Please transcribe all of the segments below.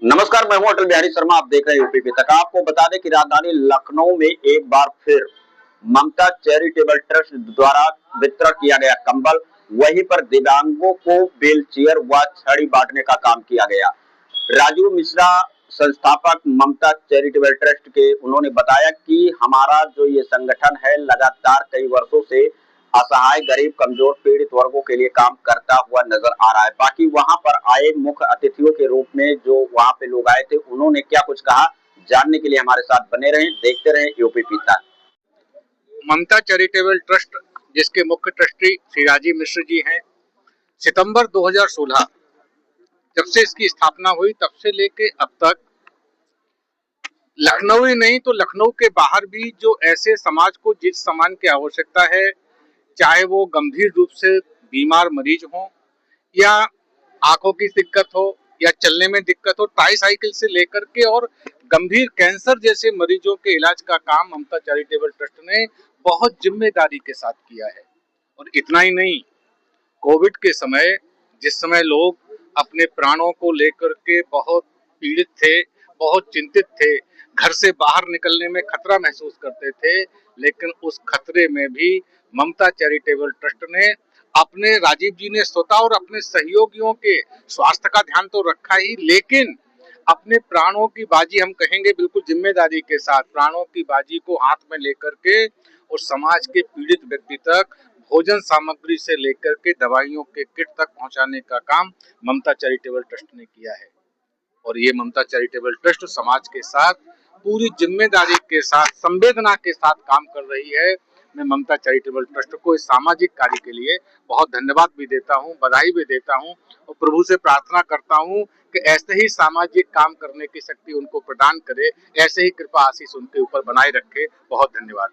नमस्कार, मैं हूं अटल बिहारी शर्मा। आप देख रहे हैं यूपी तक। आपको बता दें कि राजधानी लखनऊ में एक बार फिर ममता चैरिटेबल ट्रस्ट द्वारा वितरण किया गया कंबल, वहीं पर दिव्यांगों को व्हील चेयर व छड़ी बांटने का काम किया गया। राजीव मिश्रा, संस्थापक ममता चैरिटेबल ट्रस्ट के, उन्होंने बताया कि हमारा जो ये संगठन है लगातार कई वर्षों से असहाय, गरीब, कमजोर, पीड़ित वर्गों के लिए काम करता हुआ नजर आ रहा है। बाकी वहां पर आए मुख्य अतिथियों के रूप में जो वहां पे लोग आए थे, उन्होंने क्या कुछ कहा, जानने के लिए हमारे साथ बने रहें, देखते रहें यूपी तक। ममता चैरिटेबल ट्रस्ट, जिसके मुख्य ट्रस्टी श्री राजीव मिश्र जी हैं, सितंबर 2016 जब से इसकी स्थापना हुई तब से लेके अब तक लखनऊ ही नहीं तो लखनऊ के बाहर भी जो ऐसे समाज को जिस सामान की आवश्यकता है, चाहे वो गंभीर रूप से बीमार मरीज हो या आंखों की दिक्कत हो या चलने में दिक्कत हो, ट्राईसाइकिल से लेकर के और गंभीर कैंसर जैसे मरीजों के इलाज का काम ममता चैरिटेबल ट्रस्ट ने बहुत जिम्मेदारी के साथ किया है। और इतना ही नहीं, कोविड के समय जिस समय लोग अपने प्राणों को लेकर के बहुत पीड़ित थे, बहुत चिंतित थे, घर से बाहर निकलने में खतरा महसूस करते थे, लेकिन उस खतरे में भी ममता चैरिटेबल ट्रस्ट ने अपने राजीव जी ने स्वतः और अपने सहयोगियों के स्वास्थ्य का ध्यान तो रखा ही, लेकिन अपने प्राणों की बाजी, हम कहेंगे बिल्कुल जिम्मेदारी के साथ, प्राणों की बाजी को हाथ में लेकर के और समाज के पीड़ित व्यक्ति तक भोजन सामग्री से लेकर के दवाइयों के किट तक पहुंचाने का काम ममता चैरिटेबल ट्रस्ट ने किया है। और ये ममता चैरिटेबल ट्रस्ट समाज के साथ पूरी जिम्मेदारी के साथ, संवेदना के साथ काम कर रही है। मैं ममता चैरिटेबल ट्रस्ट को इस सामाजिक कार्य के लिए बहुत धन्यवाद भी देता हूं, बधाई भी देता हूं और प्रभु से प्रार्थना करता हूं कि ऐसे ही सामाजिक काम करने की शक्ति उनको प्रदान करे, ऐसे ही कृपा आशीष उनके ऊपर बनाए रखे। बहुत धन्यवाद।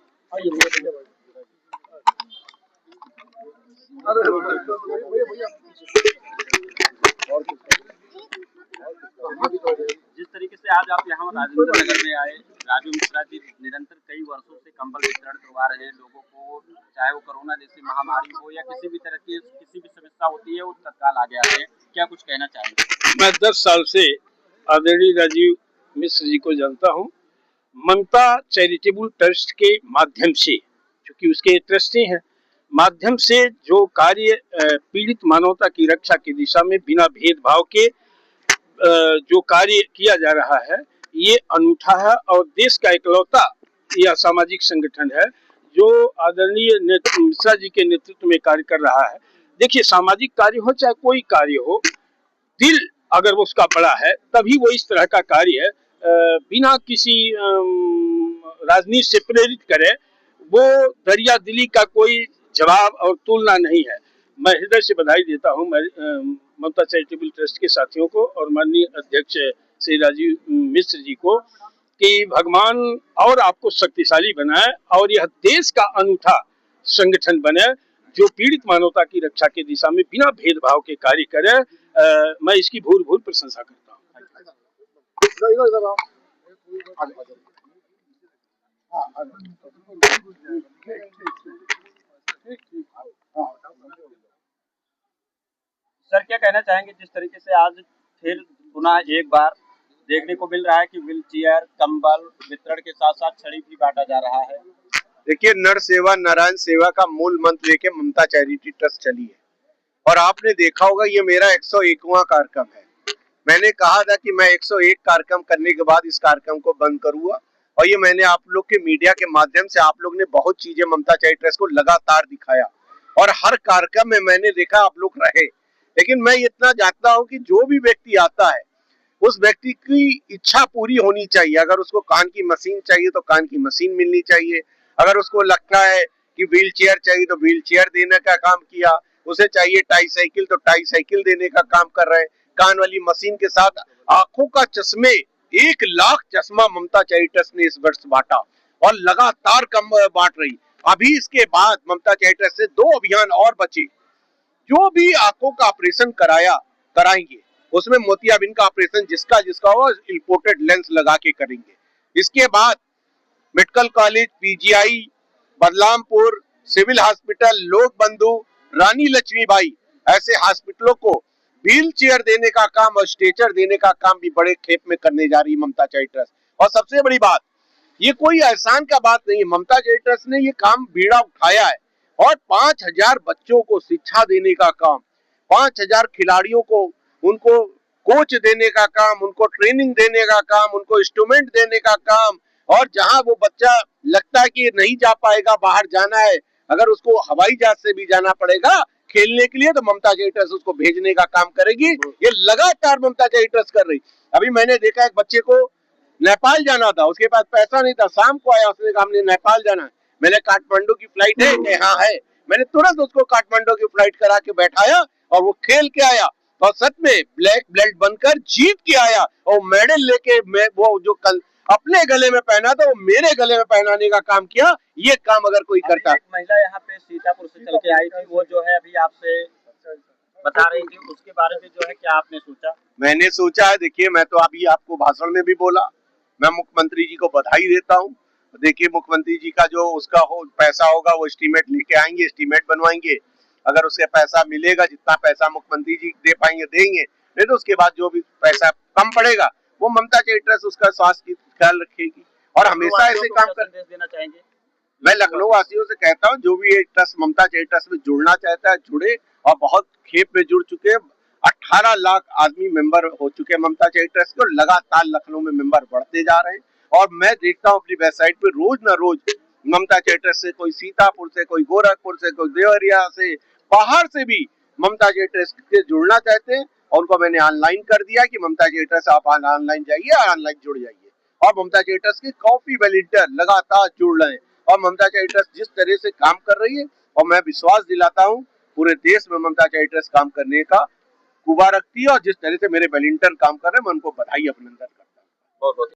जिस तरीके से आज आप यहाँ राजेंद्र नगर में आए, राजू मिश्रा जी निरंतर कई वर्षों से कंबल वितरण करवा रहे हैं लोगों को, चाहे वो कोरोना जैसी महामारी हो या किसी भी तरह की किसी भी समस्या होती है, वो तत्काल आगे आते हैं। क्या कुछ कहना चाहेंगे? मैं 10 साल से आदरणीय राजीव मिश्र जी को जानता हूँ। ममता चैरिटेबल ट्रस्ट के माध्यम से, क्योंकि उसके ट्रस्टी हैं, माध्यम से जो कार्य पीड़ित मानवता की रक्षा की दिशा में बिना भेदभाव के जो कार्य किया जा रहा है, ये अनूठा है और देश का इकलौता यह सामाजिक संगठन है जो आदरणीय मिश्रा जी के नेतृत्व में कार्य कर रहा है। देखिए, सामाजिक कार्य हो चाहे कोई कार्य हो, दिल अगर वो उसका बड़ा है तभी वो इस तरह का कार्य बिना किसी राजनीति से प्रेरित करे, वो दरिया दिली का कोई जवाब और तुलना नहीं है। मैं हृदय से बधाई देता हूं ममता चैरिटेबल ट्रस्ट के साथियों को और माननीय अध्यक्ष श्री राजीव मिश्र जी को कि भगवान और आपको शक्तिशाली बनाए और यह देश का अनूठा संगठन बने जो पीड़ित मानवता की रक्षा की दिशा में बिना भेदभाव के कार्य करे। मैं इसकी भूल प्रशंसा करता हूँ। सर, क्या कहना चाहेंगे जिस तरीके से आज फिर पुनः एक बार देखने को मिल रहा है कि व्हील चेयर, कंबल वितरण के साथ साथ छड़ी भी बांटा जा रहा है? देखिए, नर सेवा नारायण सेवा का मूल मंत्र लेके ममता चैरिटी ट्रस्ट चली है और आपने देखा होगा ये मेरा 101वां कार्यक्रम है। मैंने कहा था कि मैं 101 कार्यक्रम करने के बाद इस कार्यक्रम को बंद करूंगा और ये मैंने आप लोग के मीडिया के माध्यम से, आप लोग ने बहुत चीजें ममता चैरिटी ट्रस्ट को लगातार दिखाया और हर कार्यक्रम में मैंने देखा आप लोग रहे। लेकिन मैं इतना जानता हूँ कि जो भी व्यक्ति आता है उस व्यक्ति की इच्छा पूरी होनी चाहिए। अगर उसको कान की मशीन चाहिए तो कान की मशीन मिलनी चाहिए, अगर उसको लगता है कि व्हील चेयर चाहिए तो व्हील चेयर देने का काम किया, उसे चाहिए टाई साइकिल तो टाई साइकिल देने का काम कर रहे हैं। कान वाली मशीन के साथ आंखों का चश्मे 1 लाख चश्मा ममता चैरिटी ट्रस्ट ने इस वर्ष बांटा और लगातार कम बांट रही। अभी इसके बाद ममता चैरिटी ट्रस्ट से 2 अभियान और बचे। जो भी आंखों का ऑपरेशन कराएंगे उसमें मोतियाबिंद का ऑपरेशन जिसका हो इंपोर्टेड लेंस लगा के करेंगे। इसके बाद medical college, PGI, Badlampur, civil hospital, Lok Bandhu, रानी लक्ष्मीबाई ऐसे हॉस्पिटलों को व्हील चेयर देने का काम और स्ट्रेचर देने का काम भी बड़े खेप में करने जा रही है ममता चैरिटी ट्रस्ट। और सबसे बड़ी बात, ये कोई एहसान का बात नहीं है, ममता चैरिटी ट्रस्ट ने ये काम बीड़ा उठाया है और 5000 बच्चों को शिक्षा देने का काम, 5000 खिलाड़ियों को उनको कोच देने का काम, उनको ट्रेनिंग देने का काम, उनको इंस्ट्रूमेंट देने का काम, और जहां वो बच्चा लगता है कि नहीं जा पाएगा, बाहर जाना है, अगर उसको हवाई जहाज से भी जाना पड़ेगा खेलने के लिए, तो ममता चैरिटी ट्रस्ट उसको भेजने का काम करेगी। ये लगातार ममता चैरिटी ट्रस्ट कर रही। अभी मैंने देखा एक बच्चे को नेपाल जाना था, उसके पास पैसा नहीं था, शाम को आया, उसने कहा हमने नेपाल जाना है, मैंने काठमांडू की फ्लाइट है कि हाँ है, मैंने तुरंत उसको काठमांडू की फ्लाइट करा के बैठाया और वो खेल के आया और सच में ब्लैक बेल्ट बनकर जीत के आया और मेडल लेके वो जो कल अपने गले में पहना था वो मेरे गले में पहनाने का काम किया। ये काम अगर कोई करता। एक महिला यहाँ पे सीतापुर से चल के आई थी, वो जो है अभी आपसे बता रही थी, उसके बारे में जो है क्या आपने सोचा? मैंने सोचा है, देखिए मैं तो अभी आपको भाषण में भी बोला, मैं मुख्यमंत्री जी को बधाई देता हूँ। देखिए मुख्यमंत्री जी का जो उसका पैसा होगा वो एस्टीमेट लेके आएंगे, एस्टीमेट बनवाएंगे, अगर उसके पैसा मिलेगा, जितना पैसा मुख्यमंत्री जी दे पाएंगे देंगे, नहीं तो उसके बाद जो भी पैसा कम पड़ेगा वो ममता चैरिटी ट्रस्ट उसका स्वास्थ्य की ख्याल रखेगी और हमेशा ऐसे काम कर देना चाहेंगे। मैं लखनऊ वासियों से कहता हूँ, जो भी ये ट्रस्ट ममता चैरिटी ट्रस्ट में जुड़ना चाहता है जुड़े, और बहुत खेप में जुड़ चुके हैं। 18 लाख आदमी मेंबर हो चुके हैं ममता चैरिटी ट्रस्ट के, और लगातार लखनऊ में मेंबर बढ़ते जा रहे हैं। और मैं देखता हूँ अपनी वेबसाइट पे रोज न रोज ममता चैरिटी ट्रस्ट से कोई सीतापुर से, कोई गोरखपुर से, कोई देवरिया से, बाहर से भी ममता चैरिटी ट्रस्ट से जुड़ना चाहते हैं, और उनको मैंने ऑनलाइन कर दिया कि ममता चैरिटी ट्रस्ट आप ऑनलाइन जाइए, ऑनलाइन जुड़ जाइए। और ममता चैरिटी ट्रस्ट के काफी वॉलंटियर लगातार जुड़ रहे हैं और ममता चैरिटी ट्रस्ट जिस तरह से काम कर रही है, और मैं विश्वास दिलाता हूँ पूरे देश में ममता चैरिटी ट्रस्ट काम करने का कुबा रखती है, और जिस तरह से मेरे वॉलंटियर काम कर रहे हैं मैं उनको बधाई अभिनंदन करता हूँ। बहुत बहुत